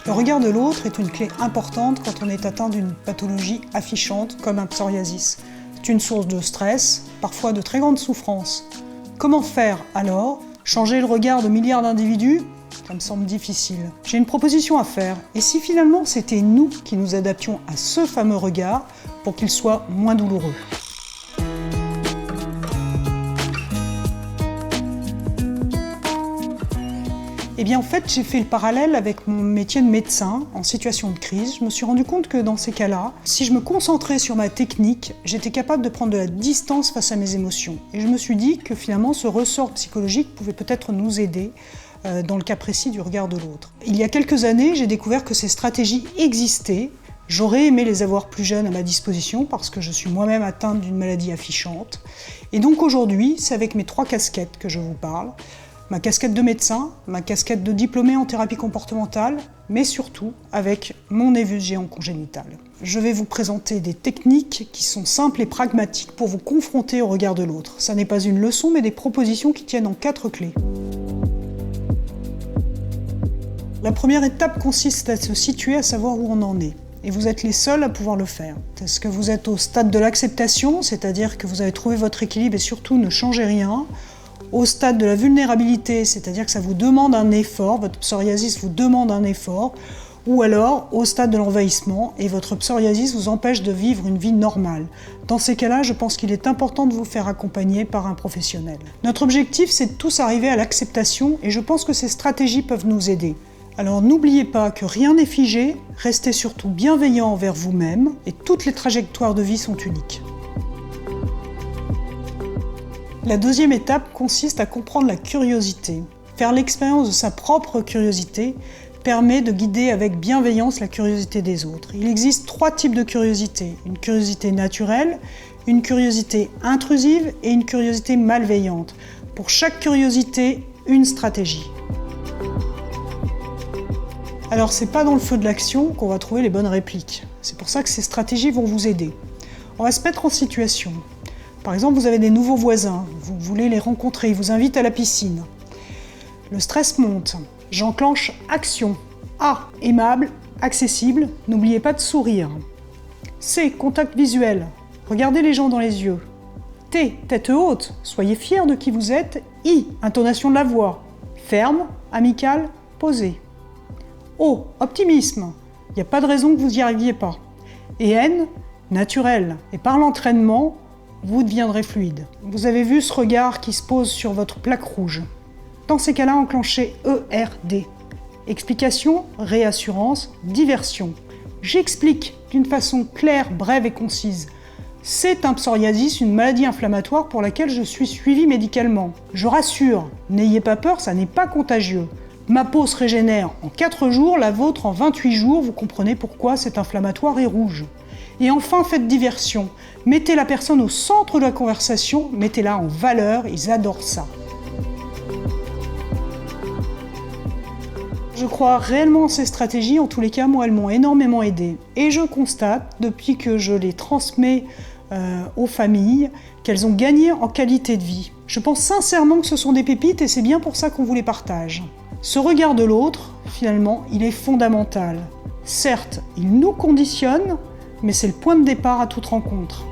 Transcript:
Le regard de l'autre est une clé importante quand on est atteint d'une pathologie affichante comme un psoriasis. C'est une source de stress, parfois de très grande souffrance. Comment faire alors? Changer le regard de milliards d'individus? Ça me semble difficile. J'ai une proposition à faire. Et si finalement c'était nous qui nous adaptions à ce fameux regard pour qu'il soit moins douloureux? Eh bien en fait, j'ai fait le parallèle avec mon métier de médecin en situation de crise. Je me suis rendu compte que dans ces cas-là, si je me concentrais sur ma technique, j'étais capable de prendre de la distance face à mes émotions. Et je me suis dit que finalement, ce ressort psychologique pouvait peut-être nous aider dans le cas précis du regard de l'autre. Il y a quelques années, j'ai découvert que ces stratégies existaient. J'aurais aimé les avoir plus jeunes à ma disposition parce que je suis moi-même atteinte d'une maladie affichante. Et donc aujourd'hui, c'est avec mes 3 casquettes que je vous parle. Ma casquette de médecin, ma casquette de diplômé en thérapie comportementale, mais surtout avec mon nez vu géant congénital. Je vais vous présenter des techniques qui sont simples et pragmatiques pour vous confronter au regard de l'autre. Ça n'est pas une leçon, mais des propositions qui tiennent en 4 clés. La première étape consiste à se situer, à savoir où on en est. Et vous êtes les seuls à pouvoir le faire. Est-ce que vous êtes au stade de l'acceptation, c'est-à-dire que vous avez trouvé votre équilibre et surtout ne changez rien? Au stade de la vulnérabilité, c'est-à-dire que ça vous demande un effort, votre psoriasis vous demande un effort, ou alors au stade de l'envahissement et votre psoriasis vous empêche de vivre une vie normale. Dans ces cas-là, je pense qu'il est important de vous faire accompagner par un professionnel. Notre objectif, c'est de tous arriver à l'acceptation et je pense que ces stratégies peuvent nous aider. Alors n'oubliez pas que rien n'est figé, restez surtout bienveillant envers vous-même et toutes les trajectoires de vie sont uniques. La deuxième étape consiste à comprendre la curiosité. Faire l'expérience de sa propre curiosité permet de guider avec bienveillance la curiosité des autres. Il existe 3 types de curiosité. Une curiosité naturelle, une curiosité intrusive et une curiosité malveillante. Pour chaque curiosité, une stratégie. Alors c'est pas dans le feu de l'action qu'on va trouver les bonnes répliques. C'est pour ça que ces stratégies vont vous aider. On va se mettre en situation. Par exemple, vous avez des nouveaux voisins, vous voulez les rencontrer, ils vous invitent à la piscine. Le stress monte. J'enclenche action. A. Aimable, accessible, n'oubliez pas de sourire. C. Contact visuel. Regardez les gens dans les yeux. T. Tête haute, soyez fiers de qui vous êtes. I. Intonation de la voix. Ferme, amicale, posée. O. Optimisme. Il n'y a pas de raison que vous n'y arriviez pas. Et N. Naturel. Et par l'entraînement, vous deviendrez fluide. Vous avez vu ce regard qui se pose sur votre plaque rouge. Dans ces cas-là, enclenchez ERD. Explication, réassurance, diversion. J'explique d'une façon claire, brève et concise. C'est un psoriasis, une maladie inflammatoire pour laquelle je suis suivi médicalement. Je rassure, n'ayez pas peur, ça n'est pas contagieux. Ma peau se régénère en 4 jours, la vôtre en 28 jours, vous comprenez pourquoi cet inflammatoire est rouge. Et enfin, faites diversion. Mettez la personne au centre de la conversation, mettez-la en valeur, ils adorent ça. Je crois réellement en ces stratégies, en tous les cas, moi, elles m'ont énormément aidé. Et je constate, depuis que je les transmets aux familles, qu'elles ont gagné en qualité de vie. Je pense sincèrement que ce sont des pépites et c'est bien pour ça qu'on vous les partage. Ce regard de l'autre, finalement, il est fondamental. Certes, il nous conditionne, mais c'est le point de départ à toute rencontre.